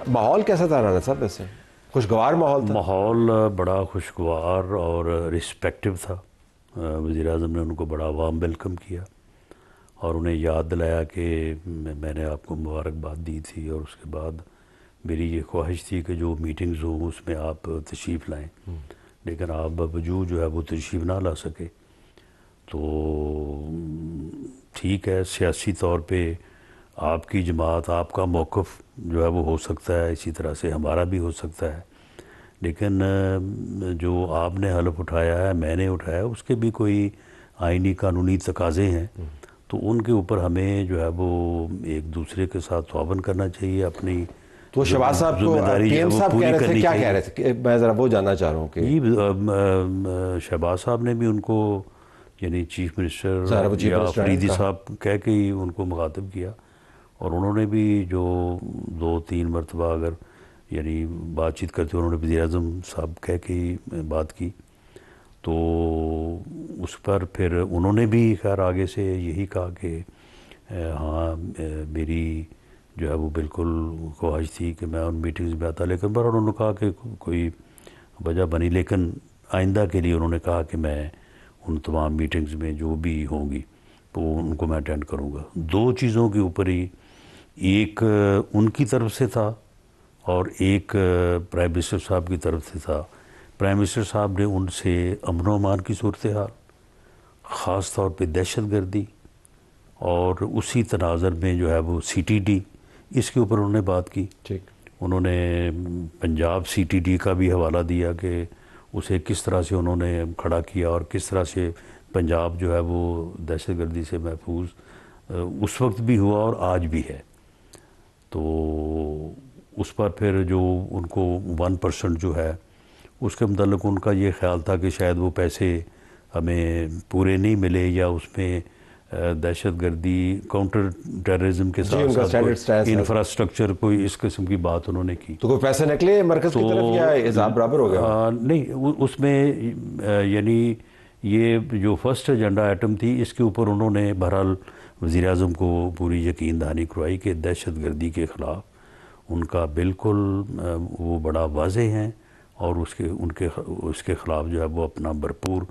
ماحول کیسا تھا رانا صاحب ویسے؟ خوشگوار ماحول تھا؟ ماحول بڑا خوشگوار اور رسپیکٹو تھا. وزیر اعظم نے ان کو بڑا وارم ویلکم کیا اور انہیں یاد دلایا کہ میں نے آپ کو مبارکباد دی تھی اور اس کے بعد میری یہ خواہش تھی کہ جو میٹنگز ہوں اس میں آپ تشریف لائیں، لیکن آپ باوجود جو ہے وہ تشریف نہ لا سکے. تو ٹھیک ہے، سیاسی طور پہ آپ کی جماعت، آپ کا موقف جو ہے وہ ہو سکتا ہے، اسی طرح سے ہمارا بھی ہو سکتا ہے، لیکن جو آپ نے حلف اٹھایا ہے، میں نے اٹھایا، اس کے بھی کوئی آئینی قانونی تقاضے ہیں، تو ان کے اوپر ہمیں جو ہے وہ ایک دوسرے کے ساتھ تعاون کرنا چاہیے. اپنی تو شہباز صاحب کو ذمہ پی داری ایم وہ صاحب کہہ پوری رہے تھے، کرنی کیا چاہیے. کہہ رہے تھے؟ میں ذرا وہ جاننا چاہ رہا ہوں کہ جی شہباز صاحب نے بھی ان کو، یعنی چیف ظاہر وہ منسٹر چیف یا منسٹر ہیں، فریدی کہا صاحب کہہ کے ہی ان کو مخاطب کیا، اور انہوں نے بھی جو 2-3 مرتبہ اگر یعنی بات چیت کرتے انہوں نے وزیر اعظم صاحب کہہ کے ہی بات کی. تو اس پر پھر انہوں نے بھی خیر آگے سے یہی کہا کہ ہاں میری جو ہے وہ بالکل خواہش تھی کہ میں ان میٹنگز میں آتا، لیکن پر انہوں نے کہا کہ کوئی وجہ بنی، لیکن آئندہ کے لیے انہوں نے کہا کہ میں ان تمام میٹنگز میں جو بھی ہوں گی تو ان کو میں اٹینڈ کروں گا. 2 چیزوں کے اوپر ہی، ایک ان کی طرف سے تھا اور ایک پرائم منسٹر صاحب کی طرف سے تھا. پرائم منسٹر صاحب نے ان سے امن و امان کی صورتحال، خاص طور پہ دہشت گردی، اور اسی تناظر میں جو ہے وہ سی ٹی ڈی، اس کے اوپر انہوں نے بات کی. ٹھیک. انہوں نے پنجاب سی ٹی ڈی کا بھی حوالہ دیا کہ اسے کس طرح سے انہوں نے کھڑا کیا اور کس طرح سے پنجاب جو ہے وہ دہشت گردی سے محفوظ اس وقت بھی ہوا اور آج بھی ہے. تو اس پر پھر جو ان کو 1% جو ہے اس کے متعلق ان کا یہ خیال تھا کہ شاید وہ پیسے ہمیں پورے نہیں ملے، یا اس میں دہشت گردی، کاؤنٹر ٹیررزم کے ساتھ ساتھ کوئی انفراسٹرکچر، کوئی اس قسم کی بات انہوں نے کی. تو کوئی پیسے نکلے مرکز کی طرف یا حساب برابر ہو گیا؟ نہیں، اس میں یعنی یہ جو فرسٹ ایجنڈا آئٹم تھی اس کے اوپر انہوں نے بہرحال وزیر اعظم کو پوری یقین دہانی کروائی کہ دہشت گردی کے خلاف ان کا بالکل وہ بڑا واضح ہیں، اور اس کے خلاف جو ہے وہ اپنا بھرپور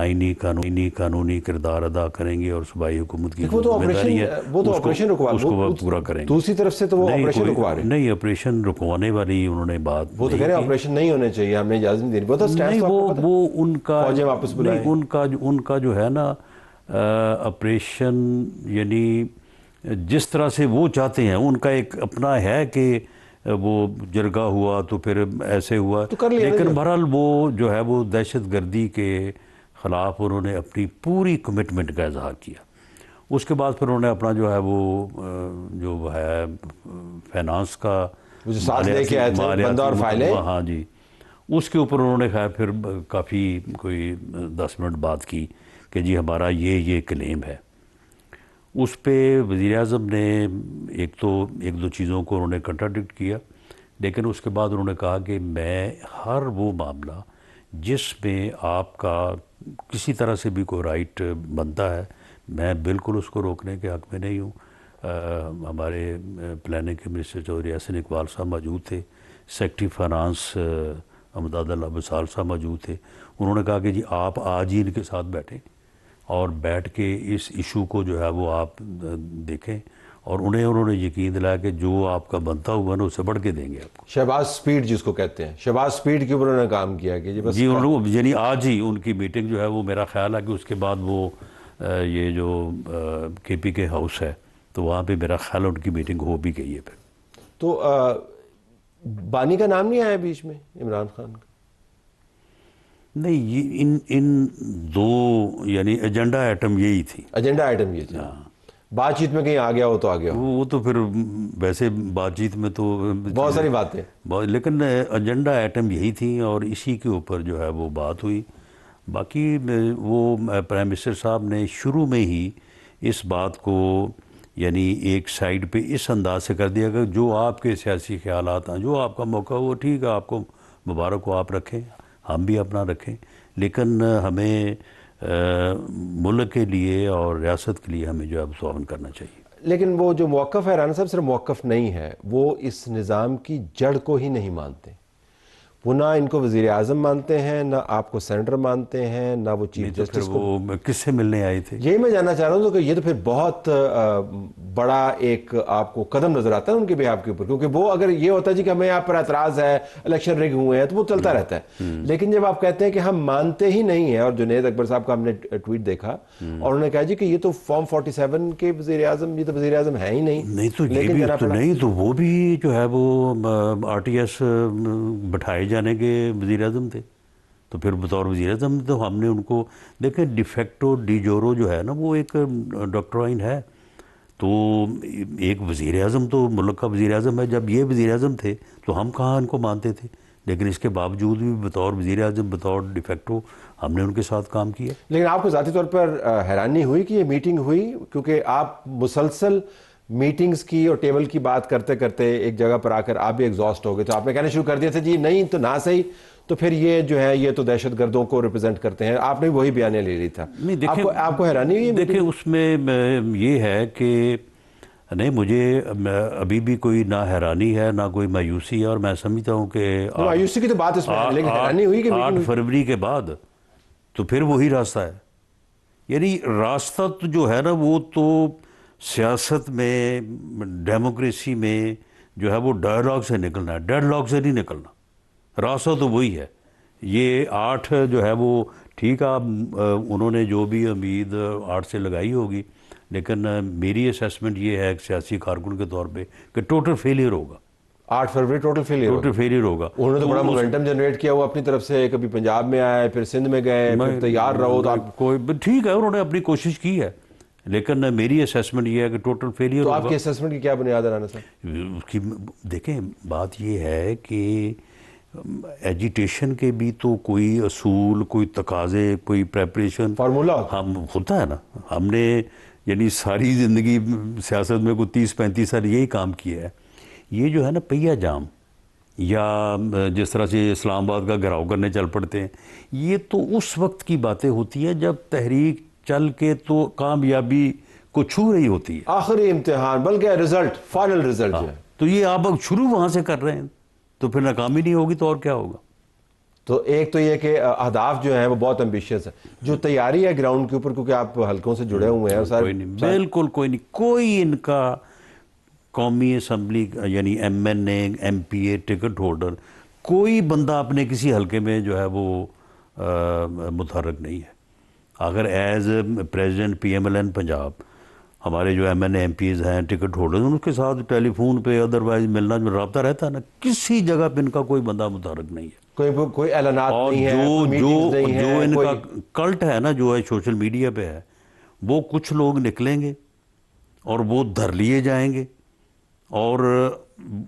آئینی قانونی کردار ادا کریں گے، اور صوبائی حکومت کی جو ذمہ داری ہے اس کو وہ پورا کریں گے. دوسری طرف سے تو وہ آپریشن رکوا رہے ہیں. نہیں، آپریشن رکوانے والی انہوں نے بات وہ تو کہہ رہے ہیں آپریشن نہیں ہونے چاہیے، ہمیں اجازت نہیں دینی. وہ تو نہیں، وہ ان کا فوجیں واپس بلائیں. ان کا جو ہے نا آپریشن، یعنی جس طرح سے وہ چاہتے ہیں، ان کا ایک اپنا ہے کہ وہ جرگہ ہوا تو پھر ایسے ہوا، لیکن بہرحال وہ جو ہے وہ دہشت گردی کے خلاف انہوں نے اپنی پوری کمٹمنٹ کا اظہار کیا. اس کے بعد پھر انہوں نے اپنا جو ہے وہ جو ہے فائنانس کا ساتھ لے کے آئے تھے بندہ اور فائلیں، ہاں جی، اس کے اوپر انہوں نے خیر پھر کافی کوئی 10 منٹ بات کی کہ جی ہمارا یہ کلیم ہے. اس پہ وزیر اعظم نے ایک 2 چیزوں کو انہوں نے کنٹراڈکٹ کیا، لیکن اس کے بعد انہوں نے کہا کہ میں ہر وہ معاملہ جس میں آپ کا کسی طرح سے بھی کوئی رائٹ بنتا ہے، میں بالکل اس کو روکنے کے حق میں نہیں ہوں. ہمارے پلاننگ کے منسٹر چودھری احسن اقبال صاحب موجود تھے، سیکرٹری فائنانس امداد اللہ بسال صاحب موجود تھے. انہوں نے کہا کہ جی آپ آج ہی ان کے ساتھ بیٹھیں اور بیٹھ کے اس ایشو کو جو ہے وہ آپ دیکھیں، اور انہوں نے یقین دلایا کہ جو آپ کا بنتا ہوا نا اسے بڑھ کے دیں گے آپ کو. شہباز سپیڈ جس کو کہتے ہیں، شہباز سپیڈ کے اوپر انہوں نے کام کیا کہ جی بس جی یعنی آج ہی ان کی میٹنگ جو ہے وہ، میرا خیال ہے کہ اس کے بعد وہ یہ جو کے پی کے ہاؤس ہے تو وہاں پہ میرا خیال ان کی میٹنگ ہو بھی گئی ہے. پھر تو بانی کا نام نہیں آیا بیچ میں، عمران خان کا؟ نہیں، ان 2 یعنی ایجنڈا آئٹم یہی تھی. ایجنڈا آئٹم یہ تھی. بات چیت میں کہیں آ گیا ہو تو آ گیا ہو، وہ تو پھر ویسے بات چیت میں تو بہت ساری باتیں، لیکن ایجنڈا آئٹم یہی تھی اور اسی کے اوپر جو ہے وہ بات ہوئی. باقی وہ پرائم منسٹر صاحب نے شروع میں ہی اس بات کو یعنی ایک سائیڈ پہ اس انداز سے کر دیا کہ جو آپ کے سیاسی خیالات ہیں، جو آپ کا موقع وہ ٹھیک ہے، آپ کو مبارک ہو، آپ رکھیں، ہم بھی اپنا رکھیں، لیکن ہمیں ملک کے لیے اور ریاست کے لیے ہمیں جو ہے تعاون کرنا چاہیے. لیکن وہ جو موقف ہے رانا صاحب صرف موقف نہیں ہے، وہ اس نظام کی جڑ کو ہی نہیں مانتے. وہ نہ ان کو وزیر اعظم مانتے ہیں، نہ آپ کو سینیٹر مانتے ہیں، نہ وہ چیف تو پھر جسٹس کو. وہ کس سے ملنے آئے تھے؟ یہی میں جاننا چاہ رہا ہوں کہ یہ تو پھر بہت بڑا ایک آپ کو قدم نظر آتا ہے ان کے بیہاف کے اوپر، کیونکہ وہ اگر یہ ہوتا ہے جی کہ ہمیں آپ پر اعتراض ہے، الیکشن رگ ہوئے ہیں، تو وہ چلتا رہتا ہے. لیکن جب آپ کہتے ہیں کہ ہم مانتے ہی نہیں ہیں، اور جنید اکبر صاحب کا ہم نے ٹویٹ دیکھا اور انہوں نے کہا جی کہ یہ تو فارم 47 کے وزیر اعظم، یہ تو وزیر اعظم ہے ہی نہیں. نہیں تو یہ لیکن بھی جانا تو پڑا. نہیں تو وہ بھی جو ہے وہ آر ٹی ایس بٹھائے جانے کے وزیر اعظم تھے. تو پھر بطور وزیر اعظم تو ہم نے ان کو دیکھیں ڈیفیکٹو ڈی جورو جو ہے نا وہ ایک ڈاکٹرائن ہے. تو ایک وزیر اعظم تو ملک کا وزیر اعظم ہے. جب یہ وزیر اعظم تھے تو ہم کہاں ان کو مانتے تھے، لیکن اس کے باوجود بھی بطور وزیر اعظم بطور ڈیفیکٹو ہم نے ان کے ساتھ کام کیا. لیکن آپ کو ذاتی طور پر حیرانی ہوئی کہ یہ میٹنگ ہوئی؟ کیونکہ آپ مسلسل میٹنگز کی اور ٹیبل کی بات کرتے کرتے ایک جگہ پر آ کر آپ بھی ایگزاسٹ ہو گئے، تو آپ نے کہنا شروع کر دیا تھا جی نہیں تو نہ صحیح، تو پھر یہ جو ہے یہ تو دہشت گردوں کو ریپرزینٹ کرتے ہیں. آپ نے وہی بیانیہ لے لی تھا. نہیں دیکھیں، آپ کو حیرانی ہوئی؟ دیکھیں اس میں یہ ہے کہ نہیں مجھے ابھی بھی کوئی نہ حیرانی ہے نہ کوئی مایوسی ہے، اور میں سمجھتا ہوں کہ مایوسی کی تو بات اس میں ہے، لیکن حیرانی ہوئی کہ 8 فروری کے بعد تو پھر وہی راستہ ہے. یعنی راستہ تو جو ہے نا وہ تو سیاست میں ڈیموکریسی میں جو ہے وہ ڈائلاگ سے نکلنا ہے، ڈیڈ لاک سے نہیں نکلنا. راستہ تو وہی ہے. یہ 8 جو ہے وہ ٹھیک ہے، انہوں نے جو بھی امید 8 سے لگائی ہوگی، لیکن میری اسیسمنٹ یہ ہے ایک سیاسی کارکن کے طور پہ کہ ٹوٹل فیلئر ہوگا. 8 فروری ٹوٹل فیلئر ہوگا. انہوں نے تو بڑا مومنٹم جنریٹ کیا، وہ اپنی طرف سے کبھی پنجاب میں آئے، پھر سندھ میں گئے، پھر تیار رہو. تو آپ کوئی ٹھیک ہے، انہوں نے اپنی کوشش کی ہے، لیکن میری اسیسمنٹ یہ ہے کہ ٹوٹل فیلئر تو ہوگا. آپ کی اسیسمنٹ کی کیا بنیاد ہے رانا صاحب؟ اس کی دیکھیں بات یہ ہے کہ ایجیٹیشن کے بھی تو کوئی اصول، کوئی تقاضے، کوئی پریپریشن فارمولا ہم ہوتا ہے نا. ہم نے یعنی ساری زندگی سیاست میں کوئی 30-35 سال یہی کام کیا ہے. یہ جو ہے نا پہیا جام، یا جس طرح سے اسلام آباد کا گھراؤ کرنے چل پڑتے ہیں، یہ تو اس وقت کی باتیں ہوتی ہیں جب تحریک چل کے تو کامیابی کو چھو رہی ہوتی ہے. آخری امتحان، بلکہ رزلٹ، فائنل رزلٹ جو ہے. تو یہ آپ اب شروع وہاں سے کر رہے ہیں تو پھر ناکامی نہیں ہوگی تو اور کیا ہوگا. تو ایک تو یہ کہ اہداف جو ہیں وہ بہت ایمبیشیس ہیں. جو تیاری ہے گراؤنڈ کے اوپر، کیونکہ آپ حلقوں سے جڑے ہوئے ہیں کوئی نہیں، بالکل کوئی نہیں. کوئی ان کا قومی اسمبلی یعنی M N A, M P a, ticket holder, کوئی بندہ اپنے کسی حلقے میں جو ہے وہ متحرک نہیں ہے. اگر as president P M L N Punjab ہمارے جو M N A, MPs ہیں، ٹکٹ ہولڈر، ان کے ساتھ ٹیلی فون پہ ادروائز ملنا جو رابطہ رہتا ہے نا، کسی جگہ پہ ان کا کوئی بندہ متحرک نہیں ہے. کوئی اعلانات اور نہیں ہے، کوئی میٹنگز نہیں جو ہے. ان کا کلٹ ہے نا جو ہے سوشل میڈیا پہ ہے، وہ کچھ لوگ نکلیں گے اور وہ دھر لیے جائیں گے، اور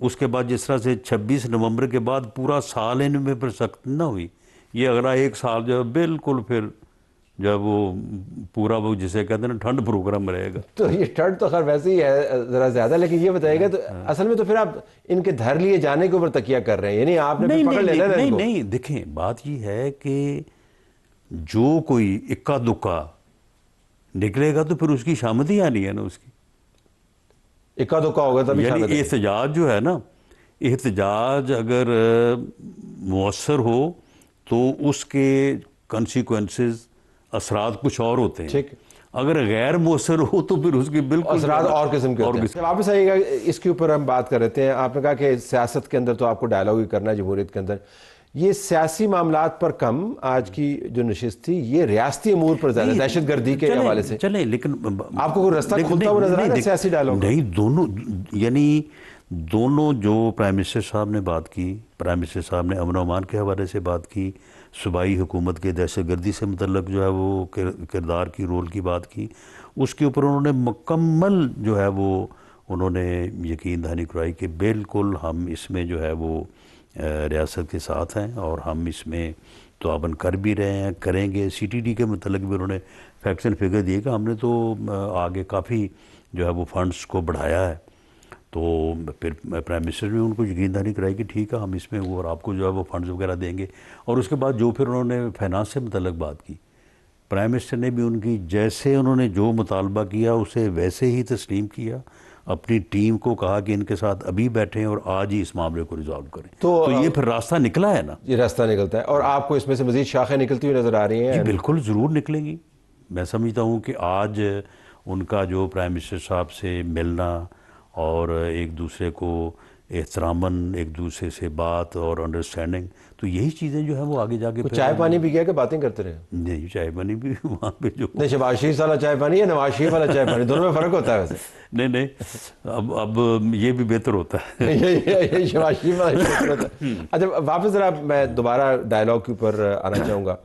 اس کے بعد جس طرح سے 26 نومبر کے بعد پورا سال ان میں پھر سخت نہ ہوئی، یہ اگلا 1 سال جو ہے بالکل پھر جب وہ پورا وہ جسے کہتے ہیں نا ٹھنڈ پروگرام رہے گا. تو یہ ٹھنڈ تو خیر ویسے ہی ہے ذرا زیادہ، لیکن یہ بتائیے گا تو اصل میں تو پھر آپ ان کے دھر لیے جانے کے اوپر تکیہ کر رہے ہیں، یعنی آپ نے پکڑ لینا ہے ان کو. نہیں دیکھیں بات یہ ہے کہ جو کوئی اکا دکا نکلے گا تو پھر اس کی شامت ہی آنی ہے نا. اس کی اکا دکا ہوگا تبھی یعنی شامل ہے. احتجاج جو ہے نا، احتجاج اگر مؤثر ہو تو اس کے کنسیکوینسز، اثرات کچھ اور ہوتے ہیں. ٹھیک، اگر غیر مؤثر ہو تو پھر اس کی بالکل اثرات اور قسم کے ہوتے ہیں. واپس آئیے گا اس کے اوپر ہم بات کر رہے تھے. آپ نے کہا کہ سیاست کے اندر تو آپ کو ڈائلاگ ہی کرنا ہے جمہوریت کے اندر. یہ سیاسی معاملات پر کم، آج کی جو نشست تھی یہ ریاستی امور پر زیادہ، دہشت گردی کے حوالے سے چلیں. لیکن آپ کو کوئی رستہ کھلتا ہوا نظر آیا سیاسی ڈائلاگ؟ نہیں، دونوں یعنی دونوں جو پرائم منسٹر صاحب نے بات کی، پرائم منسٹر صاحب نے امن و امان کے حوالے سے بات کی، صوبائی حکومت کے دہشت گردی سے متعلق جو ہے وہ کردار کی، رول کی بات کی، اس کے اوپر انہوں نے مکمل جو ہے وہ انہوں نے یقین دہانی کرائی کہ بالکل ہم اس میں جو ہے وہ ریاست کے ساتھ ہیں اور ہم اس میں تعاون کر بھی رہے ہیں، کریں گے. سی ٹی ڈی کے متعلق بھی انہوں نے فیکٹس اینڈ فگر دیے کہ ہم نے تو آگے کافی جو ہے وہ فنڈز کو بڑھایا ہے. تو پھر پرائم منسٹر نے ان کو یقین دہانی کرائی کہ ٹھیک ہے ہم اس میں وہ اور آپ کو جو ہے وہ فنڈز وغیرہ دیں گے. اور اس کے بعد جو پھر انہوں نے فائنانس سے متعلق بات کی پرائم منسٹر نے بھی ان کی جیسے انہوں نے جو مطالبہ کیا اسے ویسے ہی تسلیم کیا، اپنی ٹیم کو کہا کہ ان کے ساتھ ابھی بیٹھیں اور آج ہی اس معاملے کو ریزالو کریں، تو یہ پھر راستہ نکلا ہے نا، یہ راستہ نکلتا ہے. اور آپ کو اس میں سے مزید شاخیں نکلتی ہوئی نظر آ رہی ہیں؟ جی بالکل ضرور نکلیں گی. میں سمجھتا ہوں کہ آج ان کا جو پرائم منسٹر صاحب سے ملنا اور ایک دوسرے کو احتراماً ایک دوسرے سے بات اور انڈرسٹینڈنگ، تو یہی چیزیں جو ہیں وہ آگے جا کے چائے پانی بھی کیا کہ باتیں کرتے رہے؟ نہیں، چائے پانی بھی وہاں پہ جو نہیں، شہباز شریف والا چائے پانی یا نواز شریف والا چائے پانی، دونوں میں فرق ہوتا ہے ویسے؟ نہیں اب یہ بھی بہتر ہوتا ہے. یہ شہباز شریف والا بہتر ہوتا ہے. اچھا واپس ذرا میں دوبارہ ڈائلاگ کے اوپر آنا چاہوں گا.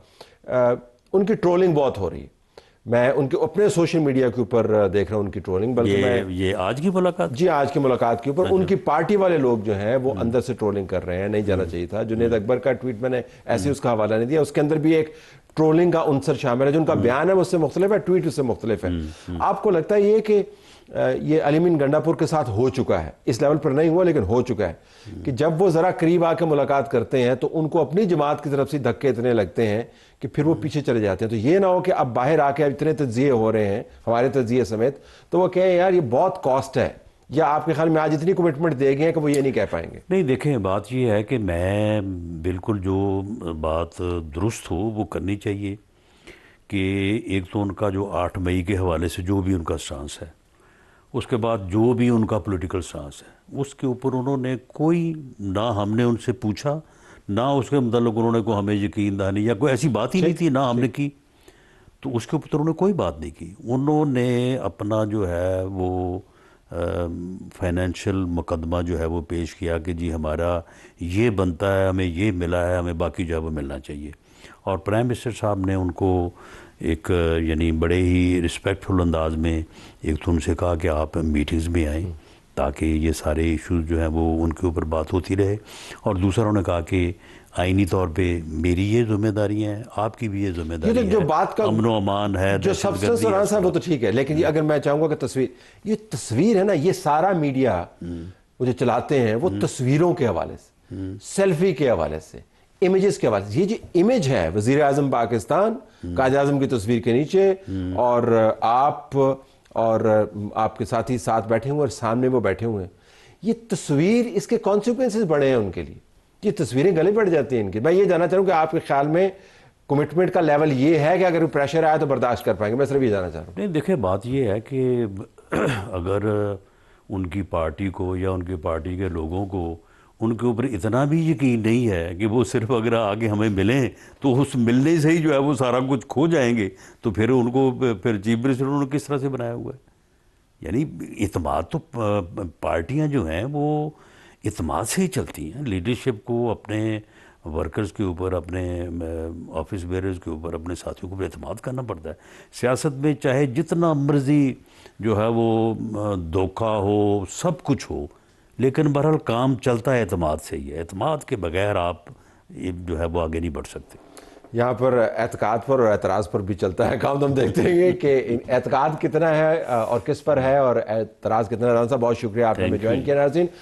ان کی ٹرولنگ بہت ہو رہی ہے، میں ان کے اپنے سوشل میڈیا کے اوپر دیکھ رہا ہوں ان کی ٹرولنگ، بلکہ میں یہ آج کی ملاقات، جی آج کی ملاقات کے اوپر ان کی پارٹی والے لوگ جو ہیں وہ اندر سے ٹرولنگ کر رہے ہیں. نہیں جانا چاہیے تھا. جنید اکبر کا ٹویٹ میں نے ایسے اس کا حوالہ نہیں دیا، اس کے اندر بھی ایک ٹرولنگ کا عنصر شامل ہے. جو ان کا بیان ہے وہ اس سے مختلف ہے، ٹویٹ اس سے مختلف ہے. آپ کو لگتا ہے یہ کہ یہ علی امین گنڈا پور کے ساتھ ہو چکا ہے، اس لیول پر نہیں ہوا لیکن ہو چکا ہے کہ جب وہ ذرا قریب آ کے ملاقات کرتے ہیں تو ان کو اپنی جماعت کی طرف سے دھکے اتنے لگتے ہیں کہ پھر وہ پیچھے چلے جاتے ہیں؟ تو یہ نہ ہو کہ اب باہر آ کے اتنے تجزیے ہو رہے ہیں ہمارے تجزیے سمیت، تو وہ کہیں یار یہ بہت کاسٹ ہے، یا آپ کے خیال میں آج اتنی کمٹمنٹ دے گئے ہیں کہ وہ یہ نہیں کہہ پائیں گے؟ نہیں دیکھیں، بات یہ ہے کہ میں بالکل جو بات درست ہو وہ کرنی چاہیے کہ ایک تو ان کا جو 8 مئی کے حوالے سے جو بھی ان کا سٹانس ہے، اس کے بعد جو بھی ان کا پولیٹیکل سٹانس ہے، اس کے اوپر انہوں نے کوئی، نہ ہم نے ان سے پوچھا، نہ اس کے متعلق انہوں نے کوئی ہمیں یقین دہانی یا کوئی ایسی بات ہی نہیں تھی، نہ ہم نے کی، تو اس کے اوپر انہوں نے کوئی بات نہیں کی. انہوں نے اپنا جو ہے وہ فائنینشیل مقدمہ جو ہے وہ پیش کیا کہ جی ہمارا یہ بنتا ہے، ہمیں یہ ملا ہے، ہمیں باقی جو ہے وہ ملنا چاہیے. اور پرائم منسٹر صاحب نے ان کو ایک یعنی بڑے ہی رسپیکٹ فل انداز میں ایک تو ان سے کہا کہ آپ میٹنگز میں آئیں تاکہ یہ سارے ایشوز جو ہیں وہ ان کے اوپر بات ہوتی رہے، اور دوسرا انہوں نے کہا کہ آئینی طور پہ میری یہ ذمہ داریاں ہیں، آپ کی بھی یہ ذمہ داری ہے، جو بات کا امن و امان ہے، جو سبسٹنس اور آنسر وہ تو ٹھیک ہے، لیکن اگر میں چاہوں گا کہ یہ تصویر ہے نا، یہ سارا میڈیا وہ جو چلاتے ہیں وہ تصویروں کے حوالے سے، سیلفی کے حوالے سے، امیجز کے حوالے سے، یہ جو امیج ہے وزیر اعظم پاکستان قائد اعظم کی تصویر کے نیچے اور آپ اور آپ کے ساتھی ساتھ بیٹھے ہوئے اور سامنے وہ بیٹھے ہوئے ہیں، یہ تصویر، اس کے کانسیکوینسز بڑے ہیں ان کے لیے، یہ تصویریں گلے پڑ جاتی ہیں ان کی. میں یہ جاننا چاہوں کہ آپ کے خیال میں کمٹمنٹ کا لیول یہ ہے کہ اگر پریشر آیا تو برداشت کر پائیں گے؟ میں صرف یہ جاننا چاہ رہا ہوں. نہیں دیکھیں، بات یہ ہے کہ اگر ان کی پارٹی کو یا ان کی پارٹی کے لوگوں کو ان کے اوپر اتنا بھی یقین نہیں ہے کہ وہ صرف اگر آگے ہمیں ملیں تو اس ملنے سے ہی جو ہے وہ سارا کچھ کھو جائیں گے، تو پھر ان کو پھر چیف منسٹر انہوں نے کس طرح سے بنایا ہوا ہے؟ یعنی اعتماد تو پارٹیاں جو ہیں وہ اعتماد سے ہی چلتی ہیں. لیڈرشپ کو اپنے ورکرز کے اوپر، اپنے آفس بیئرز کے اوپر، اپنے ساتھیوں کے اوپر اعتماد کرنا پڑتا ہے. سیاست میں چاہے جتنا مرضی جو ہے وہ دھوکہ ہو، سب کچھ ہو، لیکن بہرحال کام چلتا ہے اعتماد سے ہی ہے. اعتماد کے بغیر آپ جو ہے وہ آگے نہیں بڑھ سکتے. یہاں پر اعتقاد پر اور اعتراض پر بھی چلتا ہے کام. ہم دیکھتے ہیں کہ اعتقاد کتنا ہے اور کس پر ہے، اور اعتراض کتنا ہے. رانا صاحب بہت شکریہ، آپ نے ہمیں جوائن کیا. ناظرین